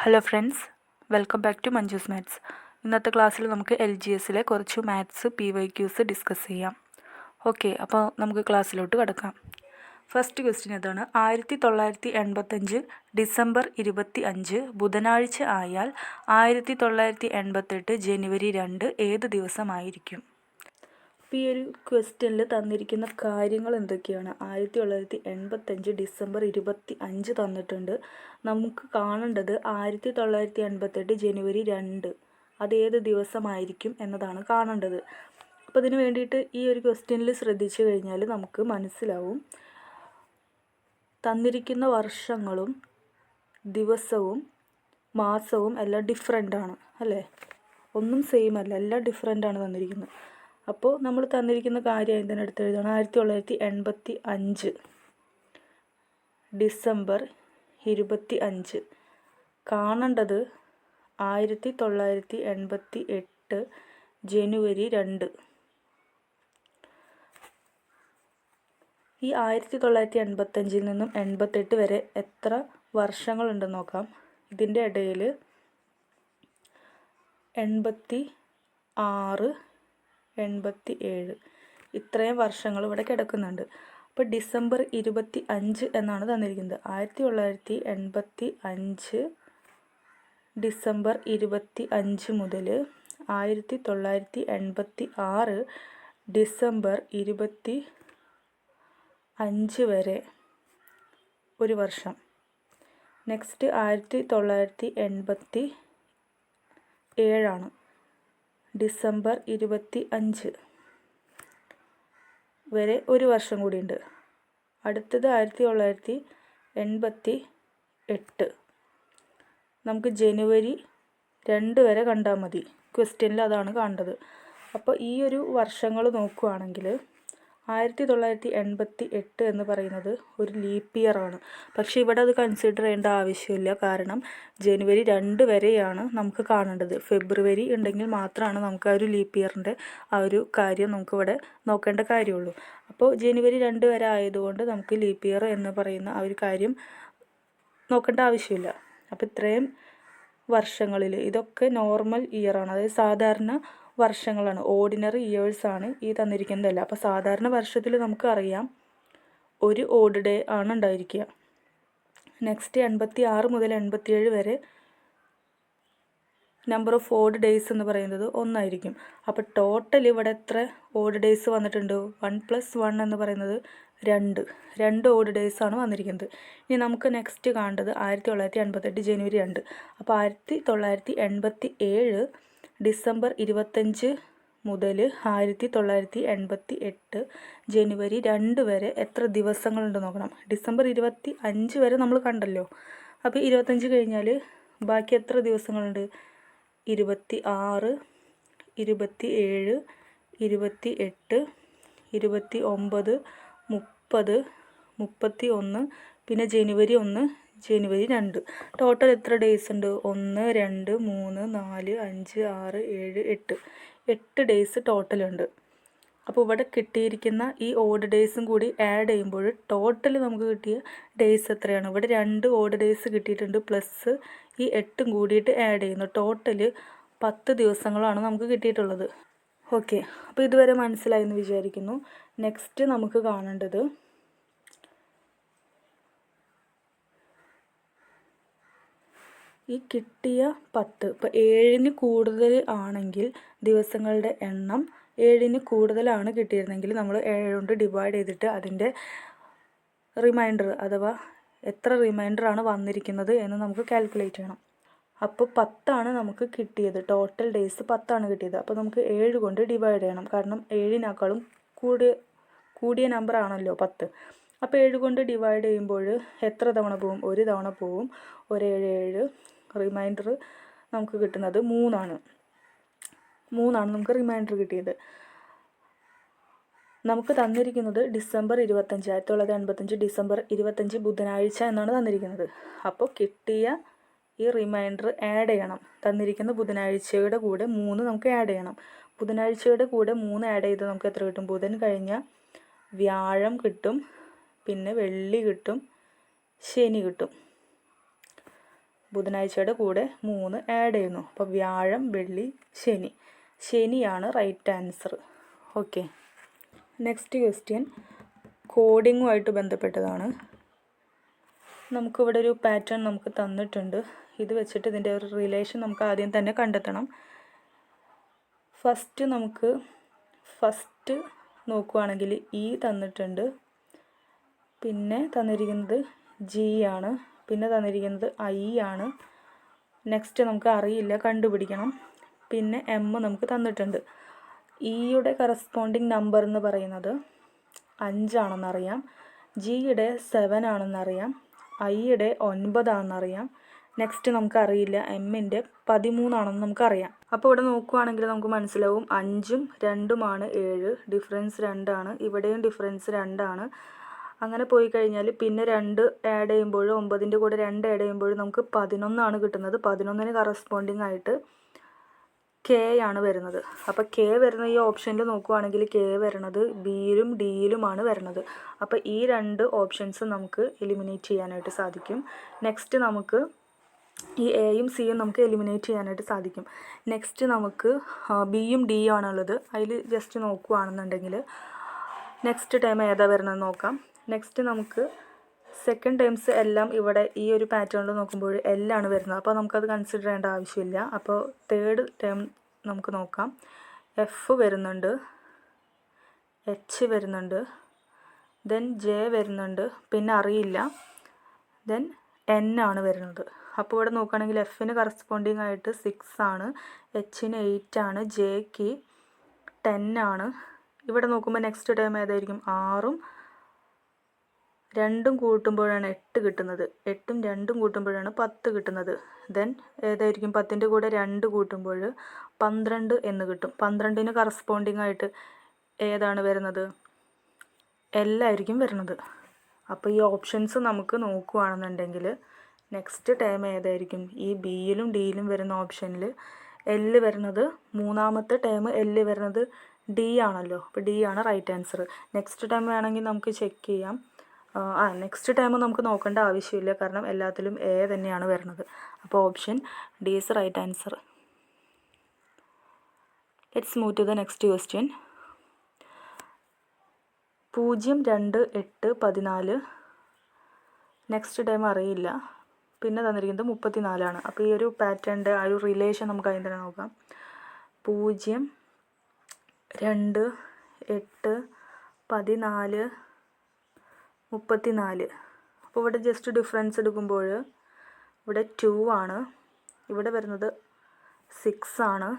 Hello friends, welcome back to Manju's maths. ഇന്നത്തെ ക്ലാസ്സിൽ നമുക്ക് LGSലെ കുറച്ച് മാത്സ് PYQs ഡിസ്കസ് ചെയ്യാം. ഓക്കെ, അപ്പോൾ നമുക്ക് ക്ലാസ്സിലോട്ട് കിടക്കാം. ഫസ്റ്റ് ക്വസ്റ്റ്യൻ ഇതാണ്: 1985 ഡിസംബർ 25 ബുധനാഴ്ച ആയാൽ 1988 ജനുവരി 2 ഏത് ദിവസമായിരിക്കും? അപ്പോൾ ഈ ഒരു ക്വസ്റ്റ്യനിൽ തന്നിരിക്കുന്ന കാര്യങ്ങൾ എന്തൊക്കെയാണ്? 1985 ഡിസംബർ 25 തന്നിട്ടുണ്ട്. നമുക്ക് കാണേണ്ടത് 1988 ജനുവരി 2 അതേത് ദിവസമായിരിക്കും എന്നതാണ് കാണേണ്ടത്. അപ്പോൾ ഇതിന് വേണ്ടിയിട്ട് ഈ ഒരു ക്വസ്റ്റ്യനിൽ ശ്രദ്ധിച്ചു കഴിഞ്ഞാൽ നമുക്ക് മനസ്സിലാവും തന്നിരിക്കുന്ന വർഷങ്ങളും ദിവസവും മാസവും എല്ലാം ഡിഫറെൻ്റ് ആണ്, അല്ലേ? ഒന്നും സെയിം അല്ല, എല്ലാം ഡിഫറെൻ്റ് ആണ് തന്നിരിക്കുന്നത്. അപ്പോൾ നമ്മൾ തന്നിരിക്കുന്ന കാര്യം എന്തിനാ എടുത്ത് എഴുതണം? 1985 ഡിസംബർ 25. കാണേണ്ടത് 1988 ജനുവരി 2. ഈ 1985 നിന്നും 88 വരെ എത്ര വർഷങ്ങളുണ്ടെന്ന് നോക്കാം. ഇതിൻ്റെ ഇടയിൽ 86, 87 ഇത്രയും വർഷങ്ങൾ ഇവിടെ കിടക്കുന്നുണ്ട്. അപ്പോൾ ഡിസംബർ 25 എന്നാണ് തന്നിരിക്കുന്നത്. 1985 ഡിസംബർ 25 മുതൽ 1986 ഡിസംബർ 25 വരെ ഒരു വർഷം. നെക്സ്റ്റ് 1987 ആണ്. ഡിസംബർ 25 വരെ ഒരു വർഷം കൂടിയുണ്ട്. അടുത്തത് 1988. നമുക്ക് ജനുവരി 2 വരെ കണ്ടാൽ മതി. ക്വസ്റ്റ്യനിൽ അതാണ് കാണേണ്ടത്. അപ്പോൾ ഈ ഒരു വർഷങ്ങൾ നോക്കുകയാണെങ്കിൽ 1988 എന്ന് പറയുന്നത് ഒരു ലീപ്പ് ഇയർ ആണ്. പക്ഷേ ഇവിടെ അത് കൺസിഡർ ചെയ്യേണ്ട ആവശ്യമില്ല. കാരണം ജനുവരി 2 വരെയാണ് നമുക്ക് കാണേണ്ടത്. ഫെബ്രുവരി ഉണ്ടെങ്കിൽ മാത്രമാണ് നമുക്ക് ആ ഒരു ലീപ്പ് ഇയറിൻ്റെ ആ ഒരു കാര്യം നമുക്കിവിടെ നോക്കേണ്ട കാര്യമുള്ളൂ. അപ്പോൾ ജനുവരി 2 വരെ ആയതുകൊണ്ട് നമുക്ക് ലീപ്പ് ഇയർ എന്ന് പറയുന്ന ആ ഒരു കാര്യം നോക്കേണ്ട ആവശ്യമില്ല. അപ്പോൾ ഇത്രയും വർഷങ്ങളിൽ ഇതൊക്കെ നോർമൽ ഇയറാണ്, അതായത് സാധാരണ വർഷങ്ങളാണ്, ഓർഡിനറി ഇയേഴ്സാണ് ഈ തന്നിരിക്കുന്നതല്ല. അപ്പോൾ സാധാരണ വർഷത്തിൽ നമുക്കറിയാം ഒരു ഓഡ് ഡേ ആണ് ഉണ്ടായിരിക്കുക. നെക്സ്റ്റ് 86 മുതൽ 87 വരെ നമ്പർ ഓഫ് ഓഡ് ഡേയ്സ് എന്ന് പറയുന്നത് 1 ആയിരിക്കും. അപ്പോൾ ടോട്ടൽ ഇവിടെ എത്ര ഓഡ് ഡേയ്സ് വന്നിട്ടുണ്ട്? 1 + 1 എന്ന് പറയുന്നത് 2 ഓഡ് ഡേയ്സ് ആണ് വന്നിരിക്കുന്നത്. ഇനി നമുക്ക് നെക്സ്റ്റ് കാണേണ്ടത് 1988 ജനുവരി 2. അപ്പോൾ 1987 ഡിസംബർ 25 മുതൽ 1988 ജനുവരി 2 വരെ എത്ര ദിവസങ്ങളുണ്ട് നോക്കണം. ഡിസംബർ 25 വരെ നമ്മൾ കണ്ടല്ലോ. അപ്പോൾ 25 കഴിഞ്ഞാൽ ബാക്കി എത്ര ദിവസങ്ങളുണ്ട്? 26, 27, 28, 29, 30, 31, പിന്നെ ജനുവരി 1, ജനുവരി 2. ടോട്ടൽ എത്ര ഡേയ്സ് ഉണ്ട്? 1, 2, 3, 4, 5, 6, 7, 8 ഡേയ്സ് ടോട്ടലുണ്ട്. അപ്പോൾ ഇവിടെ കിട്ടിയിരിക്കുന്ന ഈ ഓഡ് ഡേയ്സും കൂടി ആഡ് ചെയ്യുമ്പോൾ ടോട്ടൽ നമുക്ക് കിട്ടിയ ഡേയ്സ് എത്രയാണ്? ഇവിടെ 2 ഓഡ് ഡേയ്സ് കിട്ടിയിട്ടുണ്ട്, പ്ലസ് ഈ 8 കൂടിയിട്ട് ആഡ് ചെയ്യുന്നു. ടോട്ടൽ 10 ദിവസങ്ങളാണ് നമുക്ക് കിട്ടിയിട്ടുള്ളത്. ഓക്കെ, അപ്പോൾ ഇതുവരെ മനസ്സിലായി എന്ന് വിചാരിക്കുന്നു. നെക്സ്റ്റ് നമുക്ക് കാണേണ്ടത് ഈ കിട്ടിയ 10. ഇപ്പോൾ 7ന് കൂടുതൽ ആണെങ്കിൽ ദിവസങ്ങളുടെ എണ്ണം 7ന് കൂടുതലാണ് കിട്ടിയിരുന്നെങ്കിൽ നമ്മൾ 7 കൊണ്ട് ഡിവൈഡ് ചെയ്തിട്ട് അതിൻ്റെ റിമൈൻഡർ അഥവാ എത്ര റിമൈൻഡറാണ് വന്നിരിക്കുന്നത് എന്ന് നമുക്ക് കാൽക്കുലേറ്റ് ചെയ്യണം. അപ്പോൾ 10 നമുക്ക് കിട്ടിയത്. ടോട്ടൽ ഡേയ്സ് 10 കിട്ടിയത്. അപ്പോൾ നമുക്ക് 7 കൊണ്ട് ഡിവൈഡ് ചെയ്യണം. കാരണം 7നേക്കാളും കൂടിയ നമ്പർ ആണല്ലോ 10. അപ്പോൾ 7 കൊണ്ട് ഡിവൈഡ് ചെയ്യുമ്പോൾ എത്ര തവണ പോവും? ഒരു തവണ പോവും. 1 7 7. റിമൈൻഡർ നമുക്ക് കിട്ടുന്നത് 3 ആണ്. നമുക്ക് റിമൈൻഡർ കിട്ടിയത്. നമുക്ക് തന്നിരിക്കുന്നത് ഡിസംബർ 25, 1985 ഡിസംബർ 25 ബുധനാഴ്ച എന്നാണ് തന്നിരിക്കുന്നത്. അപ്പോൾ കിട്ടിയ ഈ റിമൈൻഡർ ആഡ് ചെയ്യണം. തന്നിരിക്കുന്ന ബുധനാഴ്ചയുടെ കൂടെ 3 നമുക്ക് ആഡ് ചെയ്യണം. ബുധനാഴ്ചയുടെ കൂടെ 3 ആഡ് ചെയ്ത് നമുക്ക് എത്ര കിട്ടും? ബുധൻ കഴിഞ്ഞ വ്യാഴം കിട്ടും, പിന്നെ വെള്ളി കിട്ടും, ശനി കിട്ടും. ബുധനാഴ്ചയുടെ കൂടെ 3 ആഡ് ചെയ്യുന്നു. അപ്പോൾ വ്യാഴം, വെള്ളി, ശനി. ശനിയാണ് right answer. Okay. Next question കോഡിങ്ങുമായിട്ട് ബന്ധപ്പെട്ടതാണ്. നമുക്കിവിടെ ഒരു പാറ്റേൺ നമുക്ക് തന്നിട്ടുണ്ട്. ഇത് വെച്ചിട്ട് ഇതിൻ്റെ ഒരു റിലേഷൻ നമുക്ക് ആദ്യം തന്നെ കണ്ടെത്തണം. ഫസ്റ്റ് നോക്കുകയാണെങ്കിൽ ഇ തന്നിട്ടുണ്ട്, പിന്നെ തന്നിരിക്കുന്നത് ജി ആണ്, പിന്നെ തന്നിരിക്കുന്നത് ഐ ആണ്. നെക്സ്റ്റ് നമുക്ക് അറിയില്ല, കണ്ടുപിടിക്കണം. പിന്നെ എം നമുക്ക് തന്നിട്ടുണ്ട്. ഇയുടെ കറസ്പോണ്ടിങ് നമ്പർ എന്ന് പറയുന്നത് 5 ആണെന്നറിയാം, ജിയുടെ 7 ആണെന്നറിയാം, ഐയുടെ 9 ആണെന്നറിയാം. നെക്സ്റ്റ് നമുക്കറിയില്ല, എമ്മിൻ്റെ 13 ആണെന്ന് നമുക്കറിയാം. അപ്പോൾ ഇവിടെ നോക്കുകയാണെങ്കിൽ നമുക്ക് മനസ്സിലാവും 5ഉം 2ഉമാണ് 7, ഡിഫറൻസ് 2 ആണ്. ഇവിടെയും ഡിഫറൻസ് 2 ആണ്. അങ്ങനെ പോയി കഴിഞ്ഞാൽ പിന്നെ 2 ആഡ് ചെയ്യുമ്പോഴും 9ൻ്റെ കൂടെ 2 ആഡ് ചെയ്യുമ്പോഴും നമുക്ക് 11 ആണ് കിട്ടുന്നത്. 11ന് കറസ്പോണ്ടിങ് ആയിട്ട് കെ ആണ് വരുന്നത്. അപ്പോൾ കെ വരുന്ന ഈ ഓപ്ഷനിൽ നോക്കുകയാണെങ്കിൽ കെ വരുന്നത് ബിയിലും ഡിയിലുമാണ് വരുന്നത്. അപ്പോൾ ഈ 2 ഓപ്ഷൻസ് നമുക്ക് എലിമിനേറ്റ് ചെയ്യാനായിട്ട് സാധിക്കും. നെക്സ്റ്റ് നമുക്ക് ഈ എയും സിയും നമുക്ക് എലിമിനേറ്റ് ചെയ്യാനായിട്ട് സാധിക്കും. നെക്സ്റ്റ് നമുക്ക് ബിയും ഡിയും ആണുള്ളത്. അതിൽ ജസ്റ്റ് നോക്കുകയാണെന്നുണ്ടെങ്കിൽ നെക്സ്റ്റ് ടൈം ഏതാ വരുന്നതെന്ന് നോക്കാം. നെക്സ്റ്റ് നമുക്ക് സെക്കൻഡ് ടൈംസ് എല്ലാം ഇവിടെ ഈ ഒരു പാറ്റേണിൽ നോക്കുമ്പോൾ എല്ലാണ് വരുന്നത്. അപ്പോൾ നമുക്കത് കൺസിഡർ ചെയ്യേണ്ട ആവശ്യമില്ല. അപ്പോൾ തേർഡ് ടൈം നമുക്ക് നോക്കാം. എഫ് വരുന്നുണ്ട്, എച്ച് വരുന്നുണ്ട്, ദെൻ ജെ വരുന്നുണ്ട്, പിന്നെ അറിയില്ല, ദെൻ എൻ ആണ് വരുന്നത്. അപ്പോൾ ഇവിടെ നോക്കുകയാണെങ്കിൽ എഫിന് കറസ്പോണ്ടിങ് ആയിട്ട് 6 ആണ്, എച്ചിന് 8 ആണ്, ജെക്ക് 10 ആണ്. ഇവിടെ നോക്കുമ്പോൾ നെക്സ്റ്റ് ടൈം ഏതായിരിക്കും? 6ഉം 2ഉം കൂട്ടുമ്പോഴാണ് 8 കിട്ടുന്നത്, 8ഉം 2ഉം കൂട്ടുമ്പോഴാണ് 10 കിട്ടുന്നത്. ദെൻ ഏതായിരിക്കും? 10ൻ്റെ കൂടെ 2 കൂട്ടുമ്പോൾ 12 എന്ന് കിട്ടും. 12ന് കറസ്പോണ്ടിങ് ആയിട്ട് ഏതാണ് വരുന്നത്? എല്ലായിരിക്കും വരുന്നത്. അപ്പോൾ ഈ ഓപ്ഷൻസ് നമുക്ക് നോക്കുകയാണെന്നുണ്ടെങ്കിൽ നെക്സ്റ്റ് ടൈം ഏതായിരിക്കും? ഈ ബിയിലും ഡിയിലും വരുന്ന ഓപ്ഷനിൽ എല്ല് വരുന്നത്, മൂന്നാമത്തെ ടൈം എല്ല് വരുന്നത് ഡി ആണല്ലോ. അപ്പോൾ ഡി ആണ് റൈറ്റ് ആൻസർ. നെക്സ്റ്റ് ടൈം വേണമെങ്കിൽ നമുക്ക് ചെക്ക് ചെയ്യാം. നെക്സ്റ്റ് ടൈം നമുക്ക് നോക്കേണ്ട ആവശ്യമില്ല, കാരണം എല്ലാത്തിലും എ തന്നെയാണ് വരുന്നത്. അപ്പോൾ option D is right answer. Let's move to the next question. 0, 2, 8, 14. Next time അറിയില്ല. പിന്നെ തന്നിരിക്കുന്നത് 34 ആണ്. അപ്പോൾ ഈ ഒരു പാറ്റേണിൻ്റെ ആ ഒരു റിലേഷൻ നമുക്ക് അതിൽ തന്നെ നോക്കാം. 0, 2, 8, 14, 34. അപ്പോൾ ഇവിടെ ജസ്റ്റ് ഡിഫറൻസ് എടുക്കുമ്പോൾ ഇവിടെ 2 ആണ്, ഇവിടെ വരുന്നത് 6 ആണ്,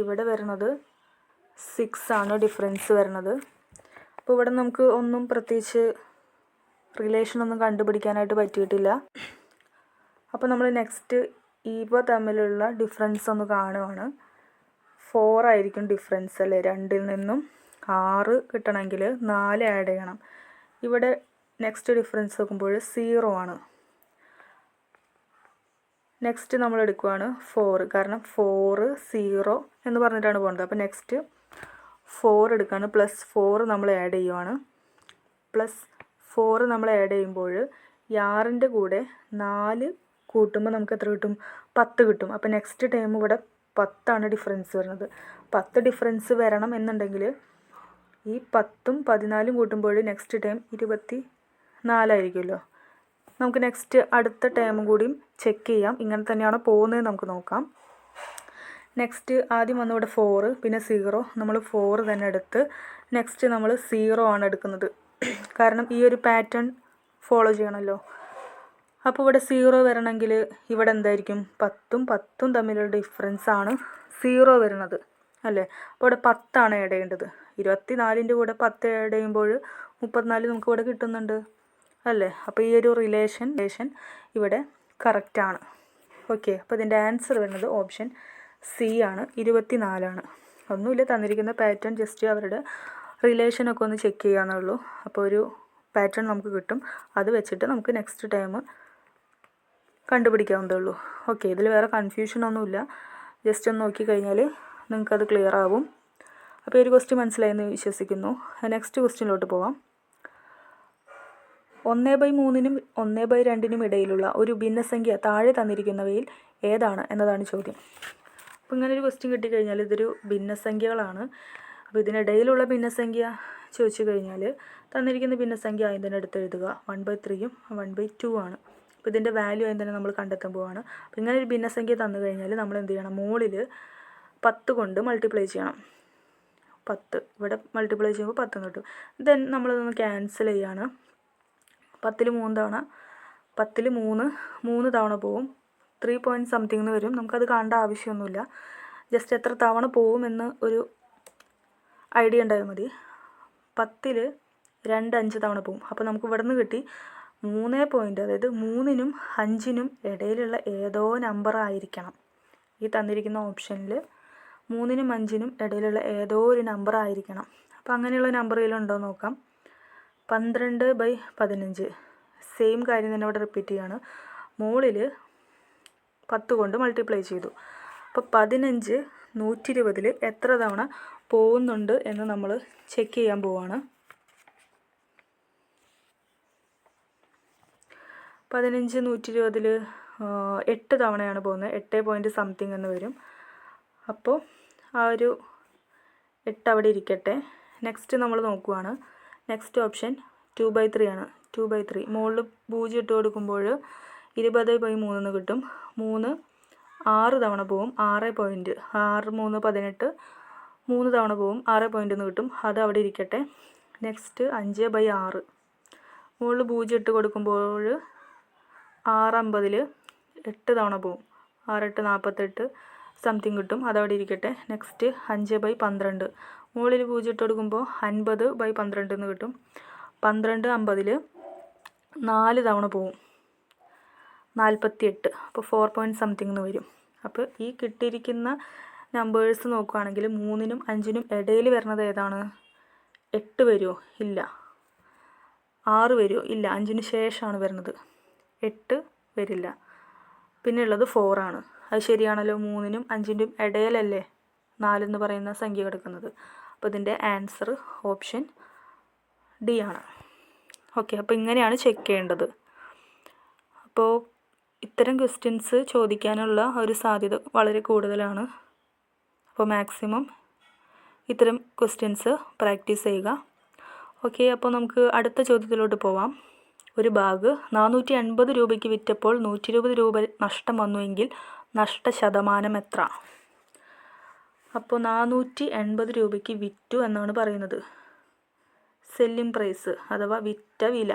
ഇവിടെ വരുന്നത് 6 ആണ് ഡിഫറൻസ് വരുന്നത്. അപ്പോൾ ഇവിടെ നമുക്ക് ഒന്നും പ്രത്യേകിച്ച് റിലേഷനൊന്നും കണ്ടുപിടിക്കാനായിട്ട് പറ്റിയിട്ടില്ല. അപ്പോൾ നമ്മൾ നെക്സ്റ്റ് ഇവ തമ്മിലുള്ള ഡിഫറൻസ് ഒന്ന് കാണുവാണ്. 4 ആയിരിക്കും ഡിഫറൻസ് അല്ലേ? 2ൽ നിന്നും 6 കിട്ടണമെങ്കിൽ 4 ആഡ് ചെയ്യണം. ഇവിടെ നെക്സ്റ്റ് ഡിഫറൻസ് നോക്കുമ്പോൾ 0 ആണ്. നെക്സ്റ്റ് നമ്മൾ എടുക്കുവാണ് 4, കാരണം 4, 0 എന്ന് പറഞ്ഞിട്ടാണ് പോകുന്നത്. അപ്പോൾ നെക്സ്റ്റ് 4 എടുക്കുകയാണ്, +4 നമ്മൾ ആഡ് ചെയ്യുവാണ്. +4 നമ്മൾ ആഡ് ചെയ്യുമ്പോൾ 6ൻ്റെ കൂടെ 4 കൂട്ടുമ്പോൾ നമുക്ക് എത്ര കിട്ടും? 10 കിട്ടും. അപ്പോൾ നെക്സ്റ്റ് ടൈം ഇവിടെ 10 ആണ് ഡിഫറൻസ് വരുന്നത്. 10 ഡിഫറൻസ് വരണം എന്നുണ്ടെങ്കിൽ ഈ 10ഉം 14ഉം കൂട്ടുമ്പോൾ നെക്സ്റ്റ് ടൈം 24 ആയിരിക്കുമല്ലോ. നമുക്ക് നെക്സ്റ്റ് അടുത്ത ടൈമും കൂടിയും ചെക്ക് ചെയ്യാം, ഇങ്ങനെ തന്നെയാണോ പോകുന്നത് നമുക്ക് നോക്കാം. നെക്സ്റ്റ് ആദ്യം വന്ന് ഇവിടെ 4, പിന്നെ 0, നമ്മൾ 4 തന്നെ എടുത്ത് നെക്സ്റ്റ് നമ്മൾ 0 ആണ് എടുക്കുന്നത്, കാരണം ഈ ഒരു പാറ്റേൺ ഫോളോ ചെയ്യണമല്ലോ. അപ്പോൾ ഇവിടെ 0 വരണമെങ്കിൽ ഇവിടെ എന്തായിരിക്കും? 10ഉം 10ഉം തമ്മിലുള്ള ഡിഫറൻസ് ആണ് 0 വരുന്നത് അല്ലേ? അപ്പോൾ ഇവിടെ 10 ആണ് ആഡ് ചെയ്യേണ്ടത്. 24ൻ്റെ കൂടെ 10 ആഡ് ചെയ്യുമ്പോൾ 34 നമുക്ക് ഇവിടെ കിട്ടുന്നുണ്ട് അല്ലേ? അപ്പോൾ ഈ ഒരു റിലേഷൻ ഇവിടെ കറക്റ്റാണ്. ഓക്കെ. അപ്പോൾ ഇതിൻ്റെ ആൻസർ വരുന്നത് ഓപ്ഷൻ സി ആണ്, 24 ആണ്. ഒന്നുമില്ല, തന്നിരിക്കുന്ന പാറ്റേൺ ജസ്റ്റ് അവരുടെ റിലേഷനൊക്കെ ഒന്ന് ചെക്ക് ചെയ്യാന്നുള്ളൂ. അപ്പോൾ ഒരു പാറ്റേൺ നമുക്ക് കിട്ടും, അത് വെച്ചിട്ട് നമുക്ക് നെക്സ്റ്റ് ടൈം കണ്ടുപിടിക്കാവുന്നതേ ഉള്ളൂ. ഓക്കെ. ഇതിൽ വേറെ കൺഫ്യൂഷനൊന്നുമില്ല, ജസ്റ്റ് ഒന്ന് നോക്കിക്കഴിഞ്ഞാൽ നിങ്ങൾക്കത് ക്ലിയർ ആവും. അപ്പോൾ ഒരു ക്വസ്റ്റ്യൻ മനസ്സിലായെന്ന് വിശ്വസിക്കുന്നു. നെക്സ്റ്റ് ക്വസ്റ്റ്യനിലോട്ട് പോവാം. 1/3-നും 1/2-നും ഇടയിലുള്ള ഒരു ഭിന്നസംഖ്യ താഴെ തന്നിരിക്കുന്നവയിൽ ഏതാണ് എന്നതാണ് ചോദ്യം. അപ്പോൾ ഇങ്ങനൊരു ക്വസ്റ്റ്യൻ കിട്ടിക്കഴിഞ്ഞാൽ ഇതൊരു ഭിന്നസംഖ്യകളാണ്. അപ്പോൾ ഇതിനിടയിലുള്ള ഭിന്നസംഖ്യ ചോദിച്ചു കഴിഞ്ഞാൽ തന്നിരിക്കുന്ന ഭിന്നസംഖ്യ ആദ്യം തന്നെ എടുത്ത് എഴുതുക. 1/3-യും 1/2 ആണ്. അപ്പോൾ ഇതിൻ്റെ വാല്യൂ ആദ്യം തന്നെ നമ്മൾ കണ്ടെത്താൻ പോവുകയാണ്. അപ്പോൾ ഇങ്ങനെ ഒരു ഭിന്നസംഖ്യ തന്നു കഴിഞ്ഞാൽ നമ്മൾ എന്ത് ചെയ്യണം? മുകളിൽ 10 കൊണ്ട് മൾട്ടിപ്ലൈ ചെയ്യണം. 10 ഇവിടെ മൾട്ടിപ്ലൈ ചെയ്യുമ്പോൾ 10 കിട്ടും. ദെൻ നമ്മളതൊന്ന് ക്യാൻസൽ ചെയ്യാണ്. 10-ൽ 3 തവണ 10-ൽ 3 തവണ പോവും. 3 പോയിൻറ്റ് സംതിങ് എന്ന് വരും. നമുക്കത് കാണേണ്ട ആവശ്യമൊന്നുമില്ല. ജസ്റ്റ് എത്ര തവണ പോവുമെന്ന് ഒരു ഐഡിയ ഉണ്ടായാൽ മതി. 10-ൽ 2 5 തവണ പോവും. അപ്പോൾ നമുക്ക് ഇവിടെ നിന്ന് കിട്ടി 3 പോയിൻറ്റ്, അതായത് 3-നും 5-നും ഇടയിലുള്ള ഏതോ നമ്പർ ആയിരിക്കണം. ഈ തന്നിരിക്കുന്ന ഓപ്ഷനിൽ 3-നും 5-നും ഇടയിലുള്ള ഏതോ ഒരു നമ്പർ ആയിരിക്കണം. അപ്പോൾ അങ്ങനെയുള്ള നമ്പർ ഇതിലുണ്ടോ നോക്കാം. 12/15 സെയിം കാര്യം തന്നെ ഇവിടെ റിപ്പീറ്റ് ചെയ്യാണ്. മുകളിൽ 10 കൊണ്ട് മൾട്ടിപ്ലൈ ചെയ്തു. അപ്പോൾ 15 120-ൽ എത്ര തവണ പോകുന്നുണ്ട് എന്ന് നമ്മൾ ചെക്ക് ചെയ്യാൻ പോവാണ്. 15 120-ൽ 8 തവണയാണ് പോകുന്നത്. 8 പോയിൻറ്റ് സംതിങ് എന്ന് വരും. അപ്പോൾ ആ ഒരു 8 അവിടെ ഇരിക്കട്ടെ. നെക്സ്റ്റ് നമ്മൾ നോക്കുവാണ്. നെക്സ്റ്റ് ഓപ്ഷൻ 2/3 ആണ്. 2/3 മുകളിൽ 0 ഇട്ട് കൊടുക്കുമ്പോൾ 20/3 എന്ന് കിട്ടും. 3 6 തവണ പോവും. 6 പോയിൻറ്റ് 6 3 18 3 തവണ പോവും. 6 പോയിൻറ്റ് എന്ന് കിട്ടും. അത് അവിടെ ഇരിക്കട്ടെ. നെക്സ്റ്റ് 5/6 മുകളിൽ 0 ഇട്ട് കൊടുക്കുമ്പോൾ 6 50-ൽ 8 തവണ പോവും. 6 8 48 സംതിങ് കിട്ടും. അതവിടെ ഇരിക്കട്ടെ. നെക്സ്റ്റ് 5/12 മുകളിൽ 0 ഇട്ട് കൊടുക്കുമ്പോൾ 50/12 എന്ന് കിട്ടും. 12 50-ൽ 4 തവണ പോവും. 48. അപ്പോൾ 4 പോയിൻറ്റ് സംതിങ് എന്ന് വരും. അപ്പോൾ ഈ കിട്ടിയിരിക്കുന്ന നമ്പേഴ്സ് നോക്കുകയാണെങ്കിൽ 3-നും 5-നും ഇടയിൽ വരുന്നത് ഏതാണ്? 8 വരുമോ? ഇല്ല. 6 വരുമോ? ഇല്ല. 5-ന് ശേഷമാണ് വരുന്നത്. 8 വരില്ല. പിന്നെ ഉള്ളത് 4 ആണ്. അത് ശരിയാണല്ലോ. 3-നും 5-നും ഇടയിലല്ലേ 4 എന്ന് പറയുന്ന സംഖ്യ കിടക്കുന്നത്. അപ്പോൾ ഇതിൻ്റെ ആൻസർ ഓപ്ഷൻ ഡി ആണ്. ഓക്കെ, അപ്പോൾ ഇങ്ങനെയാണ് ചെക്ക് ചെയ്യേണ്ടത്. അപ്പോൾ ഇത്തരം ക്വസ്റ്റ്യൻസ് ചോദിക്കാനുള്ള ഒരു സാധ്യത വളരെ കൂടുതലാണ്. അപ്പോൾ മാക്സിമം ഇത്തരം ക്വസ്റ്റ്യൻസ് പ്രാക്ടീസ് ചെയ്യുക. ഓക്കെ, അപ്പോൾ നമുക്ക് അടുത്ത ചോദ്യത്തിലോട്ട് പോവാം. ഒരു ബാഗ് 480 രൂപയ്ക്ക് വിറ്റപ്പോൾ 120 രൂപ നഷ്ടം വന്നുവെങ്കിൽ നഷ്ടശതമാനം എത്ര? അപ്പോൾ 480 രൂപയ്ക്ക് വിറ്റു എന്നാണ് പറയുന്നത്. സെല്ലിംഗ് പ്രൈസ് അഥവാ വിറ്റ വില.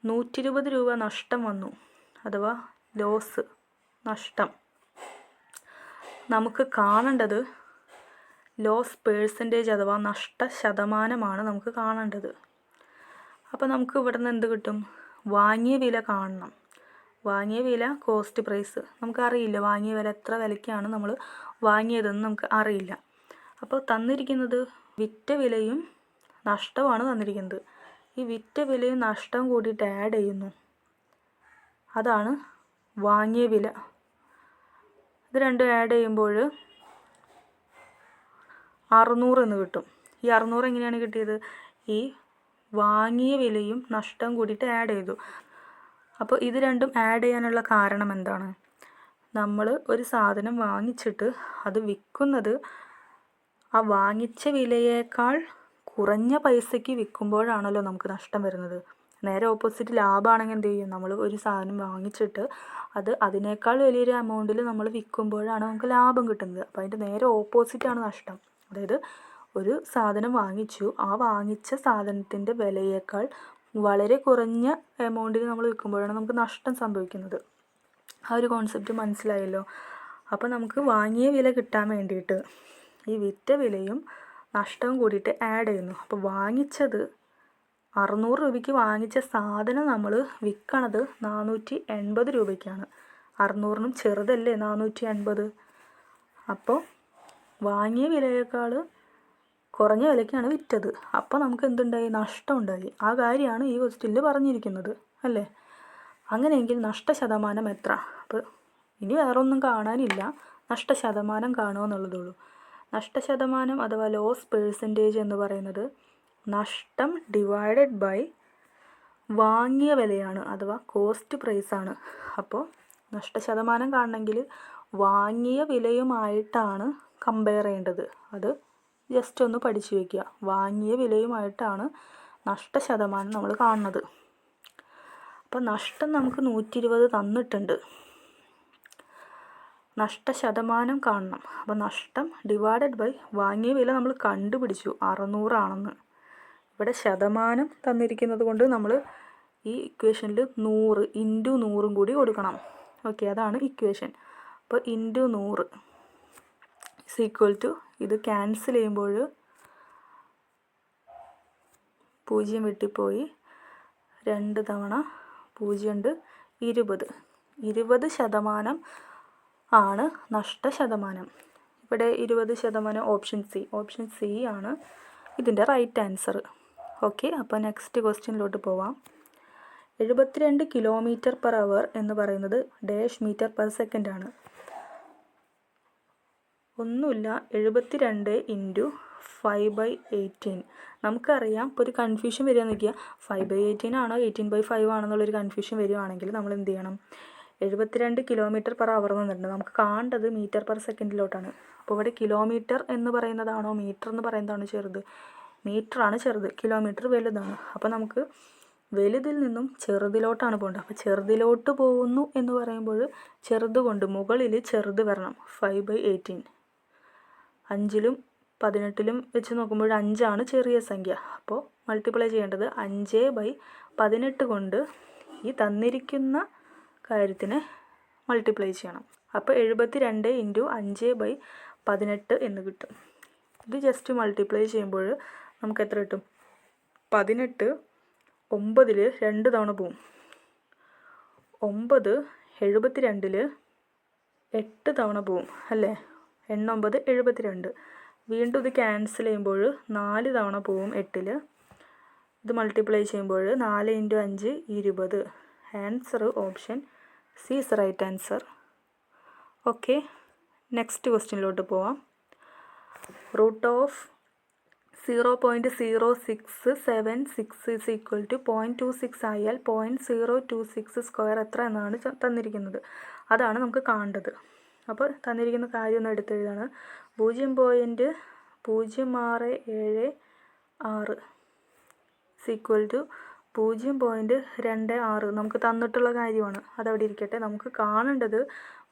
120 രൂപ നഷ്ടം വന്നു അഥവാ ലോസ്, നഷ്ടം. നമുക്ക് കാണേണ്ടത് ലോസ് പേഴ്സൻറ്റേജ് അഥവാ നഷ്ടശതമാനമാണ് നമുക്ക് കാണേണ്ടത്. അപ്പോൾ നമുക്ക് ഇവിടെ നിന്ന് എന്ത് കിട്ടും? വാങ്ങിയ വില കാണണം. വാങ്ങിയ വില കോസ്റ്റ് പ്രൈസ് നമുക്കറിയില്ല. വാങ്ങിയ വില എത്ര വിലയ്ക്കാണ് നമ്മൾ വാങ്ങിയതെന്ന് നമുക്ക് അറിയില്ല. അപ്പോൾ തന്നിരിക്കുന്നത് വിറ്റ വിലയും നഷ്ടമാണ് തന്നിരിക്കുന്നത്. ഈ വിറ്റ വിലയും നഷ്ടവും കൂടിയിട്ട് ആഡ് ചെയ്യുന്നു. അതാണ് വാങ്ങിയ വില. ഇത് രണ്ടും ആഡ് ചെയ്യുമ്പോൾ 600 എന്ന് കിട്ടും. ഈ 600 എങ്ങനെയാണ് കിട്ടിയത്? ഈ വാങ്ങിയ വിലയും നഷ്ടവും കൂടിയിട്ട് ആഡ് ചെയ്തു. അപ്പോൾ ഇത് രണ്ടും ആഡ് ചെയ്യാനുള്ള കാരണം എന്താണ്? നമ്മൾ ഒരു സാധനം വാങ്ങിച്ചിട്ട് അത് വിൽക്കുന്നത് ആ വാങ്ങിച്ച വിലയേക്കാൾ കുറഞ്ഞ പൈസയ്ക്ക് വിൽക്കുമ്പോഴാണല്ലോ നമുക്ക് നഷ്ടം വരുന്നത്. നേരെ ഓപ്പോസിറ്റ് ലാഭമാണെങ്കിൽ എന്ത് ചെയ്യും? നമ്മൾ ഒരു സാധനം വാങ്ങിച്ചിട്ട് അത് അതിനേക്കാൾ വലിയൊരു എമൗണ്ടിൽ നമ്മൾ വിൽക്കുമ്പോഴാണ് നമുക്ക് ലാഭം കിട്ടുന്നത്. അപ്പോൾ അതിൻ്റെ നേരെ ഓപ്പോസിറ്റാണ് നഷ്ടം. അതായത് ഒരു സാധനം വാങ്ങിച്ചു, ആ വാങ്ങിച്ച സാധനത്തിൻ്റെ വിലയേക്കാൾ വളരെ കുറഞ്ഞ എമൗണ്ടിൽ നമ്മൾ വിൽക്കുമ്പോഴാണ് നമുക്ക് നഷ്ടം സംഭവിക്കുന്നത്. ആ ഒരു കോൺസെപ്റ്റ് മനസ്സിലായല്ലോ. അപ്പോൾ നമുക്ക് വാങ്ങിയ വില കിട്ടാൻ വേണ്ടിയിട്ട് ഈ വിറ്റ വിലയും നഷ്ടവും കൂടിയിട്ട് ആഡ് ചെയ്യുന്നു. അപ്പോൾ വാങ്ങിച്ചത് 600 രൂപയ്ക്ക് വാങ്ങിച്ച സാധനം നമ്മൾ വിൽക്കണത് 480 രൂപയ്ക്കാണ്. 600-നും ചെറുതല്ലേ 480. അപ്പോൾ വാങ്ങിയ വിലയേക്കാൾ കുറഞ്ഞ വിലയ്ക്കാണ് വിറ്റത്. അപ്പോൾ നമുക്ക് എന്തുണ്ടായി? നഷ്ടം ഉണ്ടായി. ആ കാര്യമാണ് ഈ ക്വസ്റ്റ്യനിൽ പറഞ്ഞിരിക്കുന്നത് അല്ലേ? അങ്ങനെയെങ്കിൽ നഷ്ടശതമാനം എത്ര? അപ്പോൾ ഇനി വേറെ ഒന്നും കാണാനില്ല, നഷ്ടശതമാനം കാണുക എന്നുള്ളതുള്ളൂ. നഷ്ടശതമാനം അഥവാ ലോസ് പേഴ്സൻറ്റേജ് എന്ന് പറയുന്നത് നഷ്ടം ഡിവൈഡഡ് ബൈ വാങ്ങിയ വിലയാണ് അഥവാ കോസ്റ്റ് പ്രൈസാണ്. അപ്പോൾ നഷ്ടശതമാനം കാണണമെങ്കിൽ വാങ്ങിയ വിലയുമായിട്ടാണ് കമ്പയർ ചെയ്യേണ്ടത്. അത് ജസ്റ്റ് ഒന്ന് പഠിച്ചു വയ്ക്കുക. വാങ്ങിയ വിലയുമായിട്ടാണ് നഷ്ടശതമാനം നമ്മൾ കാണുന്നത്. അപ്പോൾ നഷ്ടം നമുക്ക് 120 തന്നിട്ടുണ്ട്. നഷ്ടശതമാനം കാണണം. അപ്പോൾ നഷ്ടം ഡിവൈഡഡ് ബൈ വാങ്ങിയ വില നമ്മൾ കണ്ടുപിടിച്ചു 600 ആണെന്ന്. ഇവിടെ ശതമാനം തന്നിരിക്കുന്നത് കൊണ്ട് നമ്മൾ ഈ ഇക്വേഷനിൽ 100 ഇൻറ്റു 100 കൂടി കൊടുക്കണം. ഓക്കെ, അതാണ് ഇക്വേഷൻ. അപ്പോൾ ഇൻറ്റു 100 ഇസ് ഈക്വൽ ടു, ഇത് ക്യാൻസൽ ചെയ്യുമ്പോൾ 0 വെട്ടിപ്പോയി, 2 തവണ 0 ഉണ്ട്, 20% ആണ് നഷ്ടശതമാനം. ഇവിടെ 20% ഓപ്ഷൻ സി ആണ് ഇതിൻ്റെ റൈറ്റ് ആൻസർ. ഓക്കെ, അപ്പോൾ നെക്സ്റ്റ് ക്വസ്റ്റ്യനിലോട്ട് പോവാം. 72 km/h എന്ന് പറയുന്നത് ഡാഷ് മീറ്റർ പെർ സെക്കൻഡ് ആണ്. ഒന്നുമില്ല, 72 ഇൻറ്റു 5/18. നമുക്കറിയാം. ഇപ്പോൾ ഒരു കൺഫ്യൂഷൻ വരികയെന്ന് വയ്ക്കുക, 5/18 ആണോ 18/5 ആണെന്നുള്ളൊരു കൺഫ്യൂഷൻ വരികയാണെങ്കിൽ നമ്മൾ എന്ത് ചെയ്യണം? 72 km/h എന്നുണ്ട്. നമുക്ക് കാണേണ്ടത് മീറ്റർ പെർ സെക്കൻഡിലോട്ടാണ്. അപ്പോൾ ഇവിടെ കിലോമീറ്റർ എന്ന് പറയുന്നതാണോ മീറ്റർ എന്ന് പറയുന്നതാണോ ചെറുത്? മീറ്ററാണ് ചെറുത്, കിലോമീറ്റർ വലുതാണ്. അപ്പോൾ നമുക്ക് വലുതിൽ നിന്നും ചെറുതിലോട്ടാണ് പോകേണ്ടത്. അപ്പോൾ ചെറുതിലോട്ട് പോകുന്നു എന്ന് പറയുമ്പോൾ ചെറുത് കൊണ്ട് മുകളിൽ ചെറുത് വരണം. 5/18, 5ലും 18ലും വെച്ച് നോക്കുമ്പോൾ 5ആണ് ചെറിയ സംഖ്യ. അപ്പോൾ മൾട്ടിപ്ലൈ ചെയ്യേണ്ടത് 5/18 കൊണ്ട് ഈ തന്നിരിക്കുന്ന കാര്യത്തിനെ മൾട്ടിപ്ലൈ ചെയ്യണം. അപ്പോൾ 72 ഇൻറ്റു 5/18 എന്ന് കിട്ടും. ഇത് ജസ്റ്റ് മൾട്ടിപ്ലൈ ചെയ്യുമ്പോൾ നമുക്ക് എത്ര കിട്ടും? 18 9ൽ 2 തവണ പോവും. 9 72ൽ 8 തവണ പോവും അല്ലേ? 8 9 72. വീണ്ടും ഇത് ക്യാൻസൽ ചെയ്യുമ്പോൾ 4 തവണ പോവും 8ൽ. ഇത് മൾട്ടിപ്ലൈ ചെയ്യുമ്പോൾ 4 into 5 20. Answer option C is right answer. Okay, next ക്വസ്റ്റ്യനിലോട്ട് പോവാം. Root of 0.0676 is equal to 0.26 ആയാൽ 0.026 സ്ക്വയർ എത്ര എന്നാണ് തന്നിരിക്കുന്നത്. അതാണ് നമുക്ക് കാണേണ്ടത്. അപ്പോൾ തന്നിരിക്കുന്ന കാര്യം ഒന്ന് എടുത്തെഴുതാണ്. 0.0676 ഇസ് ഈക്വൽ ടു 0.26 നമുക്ക് തന്നിട്ടുള്ള കാര്യമാണ്. അതവിടെ ഇരിക്കട്ടെ. നമുക്ക് കാണേണ്ടത്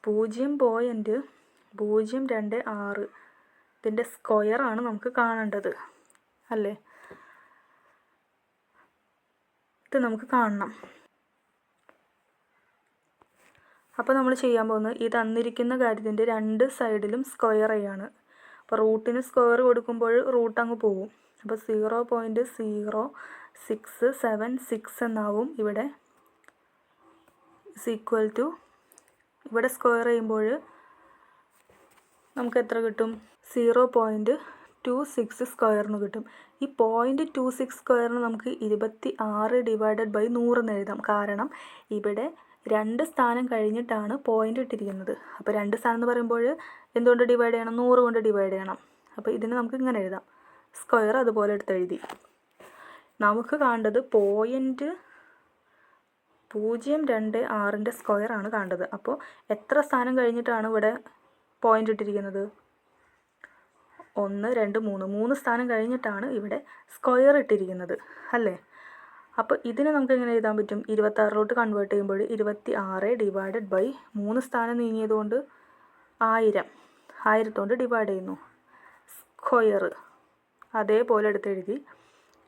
0.026 ഇതിൻ്റെ സ്ക്വയറാണ് നമുക്ക് കാണേണ്ടത് അല്ലേ? ഇത് നമുക്ക് കാണണം. അപ്പോൾ നമ്മൾ ചെയ്യാൻ പോകുന്നത് ഈ തന്നിരിക്കുന്ന കാര്യത്തിൻ്റെ 2 സൈഡിലും സ്ക്വയർ ചെയ്യാണ്. അപ്പോൾ റൂട്ടിന് സ്ക്വയർ കൊടുക്കുമ്പോൾ റൂട്ട് അങ്ങ് പോകും. അപ്പോൾ 0.0676 എന്നാവും ഇവിടെ. ഇസ് ഈക്വൽ ടു, ഇവിടെ സ്ക്വയർ ചെയ്യുമ്പോൾ നമുക്ക് എത്ര കിട്ടും? 0.26 സ്ക്വയറിന് കിട്ടും. ഈ 0.26 സ്ക്വയറിന് നമുക്ക് 26/100 എന്ന് എഴുതാം. കാരണം ഇവിടെ 2 സ്ഥാനം കഴിഞ്ഞിട്ടാണ് പോയിൻ്റ് ഇട്ടിരിക്കുന്നത്. അപ്പോൾ 2 സ്ഥാനം എന്ന് പറയുമ്പോൾ എന്തുകൊണ്ട് ഡിവൈഡ് ചെയ്യണം? 100 കൊണ്ട് ഡിവൈഡ് ചെയ്യണം. അപ്പോൾ ഇതിനെ നമുക്ക് ഇങ്ങനെ എഴുതാം. സ്ക്വയർ അതുപോലെ എടുത്തെഴുതി. നമുക്ക് കാണേണ്ടത് 0.026ൻ്റെ സ്ക്വയറാണ് കാണേണ്ടത്. അപ്പോൾ എത്ര സ്ഥാനം കഴിഞ്ഞിട്ടാണ് ഇവിടെ പോയിൻ്റ് ഇട്ടിരിക്കുന്നത്? 1 2 3 സ്ഥാനം കഴിഞ്ഞിട്ടാണ് ഇവിടെ സ്ക്വയർ ഇട്ടിരിക്കുന്നത് അല്ലേ? അപ്പോൾ ഇതിനെ നമുക്ക് എങ്ങനെ എഴുതാൻ പറ്റും? 26ലോട്ട് കൺവേർട്ട് ചെയ്യുമ്പോൾ 26/3 സ്ഥാനം നീങ്ങിയതുകൊണ്ട് 1000 കൊണ്ട് ഡിവൈഡ് ചെയ്യുന്നു. സ്ക്വയർ അതേപോലെ എടുത്തെഴുതി.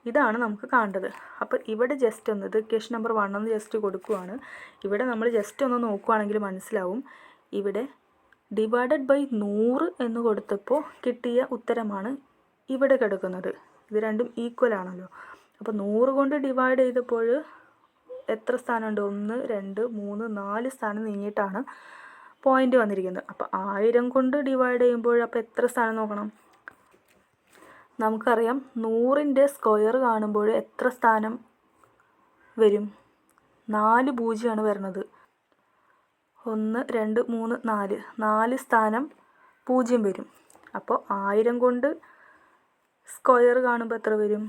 ഇതാണ് നമുക്ക് കാണേണ്ടത്. അപ്പോൾ ഇവിടെ ജസ്റ്റ് ഒന്ന്, ഇത് ഇക്വേഷൻ നമ്പർ 1 എന്ന് ജസ്റ്റ് കൊടുക്കുകയാണ്. ഇവിടെ നമ്മൾ ജസ്റ്റ് ഒന്ന് നോക്കുകയാണെങ്കിൽ മനസ്സിലാവും. ഇവിടെ ഡിവൈഡഡ് ബൈ 100 എന്ന് കൊടുത്തപ്പോൾ കിട്ടിയ ഉത്തരമാണ് ഇവിടെ കിടക്കുന്നത്. ഇത് രണ്ടും ഈക്വൽ ആണല്ലോ. അപ്പോൾ 100 കൊണ്ട് ഡിവൈഡ് ചെയ്തപ്പോൾ എത്ര സ്ഥാനമുണ്ട്? 1 2 3 4 സ്ഥാനം നീങ്ങിയിട്ടാണ് പോയിൻ്റ് വന്നിരിക്കുന്നത്. അപ്പോൾ 1000 കൊണ്ട് ഡിവൈഡ് ചെയ്യുമ്പോൾ അപ്പോൾ എത്ര സ്ഥാനം നോക്കണം? നമുക്കറിയാം 100ൻ്റെ സ്ക്വയർ കാണുമ്പോൾ എത്ര സ്ഥാനം വരും? 4 പൂജ്യമാണ് വരുന്നത്. 1 2 3 4 സ്ഥാനം 0 വരും. അപ്പോൾ 1000 കൊണ്ട് സ്ക്വയർ കാണുമ്പോൾ എത്ര വരും?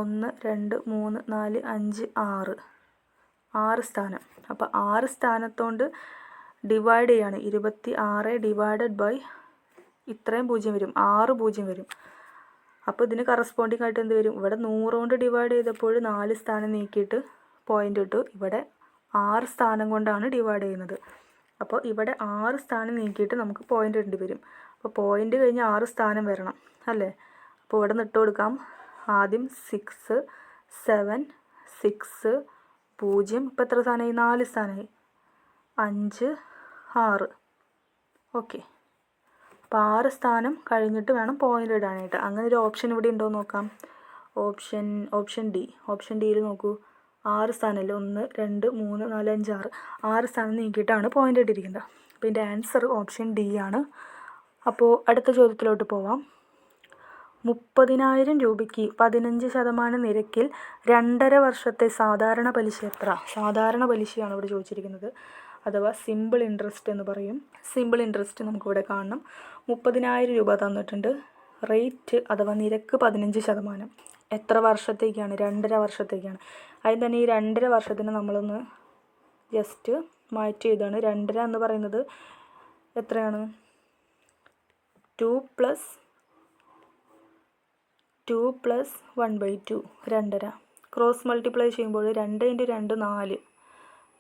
1 2 3 4 5 6 6 സ്ഥാനം. അപ്പോൾ 6 സ്ഥാനത്തോണ്ട് ഡിവൈഡ് ചെയ്യാണ്. 26 ഡിവൈഡഡ് ബൈ ഇത്രയും 0 വരും, 6 0 വരും. അപ്പോൾ ഇതിന് കറസ്പോണ്ടിങ് ആയിട്ട് എന്ത് വരും? ഇവിടെ 100 കൊണ്ട് ഡിവൈഡ് ചെയ്തപ്പോൾ 4 സ്ഥാനം നീക്കിയിട്ട് പോയിൻ്റ് ഇട്ടു. ഇവിടെ 6 സ്ഥാനം കൊണ്ടാണ് ഡിവൈഡ് ചെയ്യുന്നത്. അപ്പോൾ ഇവിടെ 6 സ്ഥാനം നീക്കിയിട്ട് നമുക്ക് പോയിൻ്റ് ഇടേണ്ടി വരും. അപ്പോൾ പോയിൻ്റ് കഴിഞ്ഞ് 6 സ്ഥാനം വരണം അല്ലേ? അപ്പോൾ ഇവിടെ നിന്ന് ഇട്ട് കൊടുക്കാം. ആദ്യം 6 7 6 0. ഇപ്പോൾ എത്ര സ്ഥാനമായി? 4 സ്ഥാനമായി. 5 6. ഓക്കെ. അപ്പോൾ 6 സ്ഥാനം കഴിഞ്ഞിട്ട് വേണം പോയിൻ്റ് ഇടാനായിട്ട്. അങ്ങനെ ഒരു ഓപ്ഷൻ ഇവിടെ ഉണ്ടോ എന്ന് നോക്കാം. Option D. ഓപ്ഷൻ ഡിയിൽ നോക്കൂ, 6 സ്ഥാനമല്ലേ? 1 2 3 4 5 6. 6 സ്ഥാനം നീക്കിയിട്ടാണ് പോയിൻ്റ് ഇട്ടിരിക്കുന്നത്. അപ്പോൾ ഇതിൻ്റെ ആൻസർ ഓപ്ഷൻ ഡി ആണ്. അപ്പോൾ അടുത്ത ചോദ്യത്തിലോട്ട് പോവാം. 30,000 രൂപയ്ക്ക് 15% നിരക്കിൽ 2.5 വർഷത്തെ സാധാരണ പലിശ എത്ര? സാധാരണ പലിശയാണ് ഇവിടെ ചോദിച്ചിരിക്കുന്നത്, അഥവാ സിമ്പിൾ ഇൻട്രസ്റ്റ് എന്ന് പറയും. സിമ്പിൾ ഇൻട്രസ്റ്റ് നമുക്കിവിടെ കാണണം. 30,000 രൂപ തന്നിട്ടുണ്ട്. റേറ്റ് അഥവാ നിരക്ക് 15%. എത്ര വർഷത്തേക്കാണ്? 2.5 വർഷത്തേക്കാണ്. അതിന് തന്നെ ഈ 2.5 വർഷത്തിന് നമ്മളൊന്ന് ജസ്റ്റ് മാറ്റി എഴുതാണ്. 2.5 എന്ന് പറയുന്നത് എത്രയാണ്? 2 + 1/2. 2.5 ക്രോസ് മൾട്ടിപ്ലൈ ചെയ്യുമ്പോൾ 2 × 2 4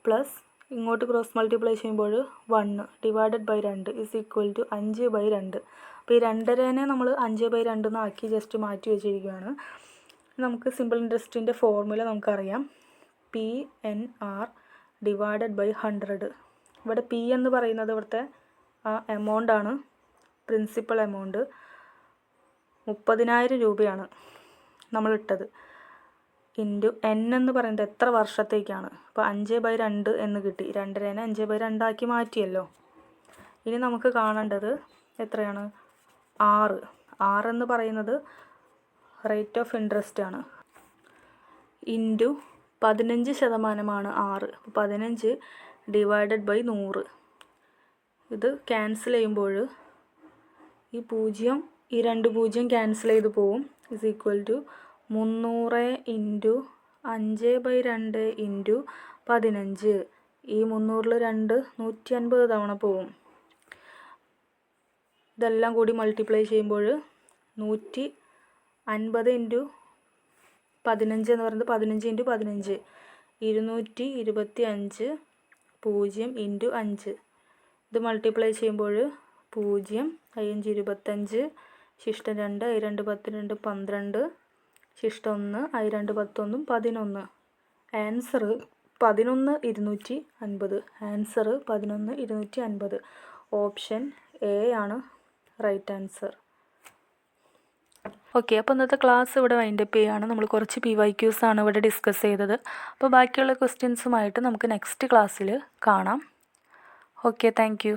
പ്ലസ് ഇങ്ങോട്ട് ക്രോസ് മൾട്ടിപ്ലൈ ചെയ്യുമ്പോൾ 1 ഡിവൈഡഡ് ബൈ 2 = 5/2. അപ്പോൾ ഈ 2.5നെ നമ്മൾ 5/2 എന്നാക്കി ജസ്റ്റ് മാറ്റി വെച്ചിരിക്കുകയാണ്. നമുക്ക് സിമ്പിൾ ഇൻട്രസ്റ്റിൻ്റെ ഫോർമുല നമുക്കറിയാം. PNR divided by 100. ഇവിടെ P എന്ന് പറയുന്നത് ഇവിടുത്തെ ആ എമൗണ്ടാണ്, പ്രിൻസിപ്പൽ എമൗണ്ട്. 30,000 രൂപയാണ് നമ്മൾ ഇട്ടത്. ഇൻറ്റു N എന്ന് പറയുന്നത് എത്ര വർഷത്തേക്കാണ്. അപ്പോൾ 5/2 എന്ന് കിട്ടി. 2.5നെ 5/2 ആക്കി മാറ്റിയല്ലോ. ഇനി നമുക്ക് കാണേണ്ടത് എത്രയാണ്? 6. 6 എന്ന് പറയുന്നത് റേറ്റ് ഓഫ് ഇൻട്രസ്റ്റ് ആണ്. ഇൻറ്റു 15% 6. 15 divided by 100. ഇത് ക്യാൻസൽ ചെയ്യുമ്പോൾ ഈ 0 ഈ 2 0 ക്യാൻസൽ ചെയ്ത് പോവും. = 300 ഇൻറ്റു 5/2 ഇൻറ്റു 15. ഈ 300ൽ 2 150 തവണ പോവും. ഇതെല്ലാം കൂടി മൾട്ടിപ്ലൈ ചെയ്യുമ്പോൾ 150 ഇൻറ്റു 15 എന്ന് പറയുന്നത് 15 ഇൻറ്റു 15 225 0 ഇൻറ്റു 5. ഇത് മൾട്ടിപ്ലൈ ചെയ്യുമ്പോൾ 0 5 25 ശിഷ്ടം 2 2 10 2 12 ശിഷ്ടം 1 2 10 11. ആൻസർ 11,250. ആൻസർ 11,250. ഓപ്ഷൻ എ ആണ് റൈറ്റ് ആൻസർ. ഓക്കെ, അപ്പോൾ ഇന്നത്തെ ക്ലാസ് ഇവിടെ വൈൻഡപ്പ് ചെയ്യുകയാണ്. നമ്മൾ കുറച്ച് PYQs ആണ് ഇവിടെ ഡിസ്കസ് ചെയ്തത്. അപ്പോൾ ബാക്കിയുള്ള ക്വസ്റ്റ്യൻസുമായിട്ട് നമുക്ക് നെക്സ്റ്റ് ക്ലാസ്സിൽ കാണാം. Okay, thank you.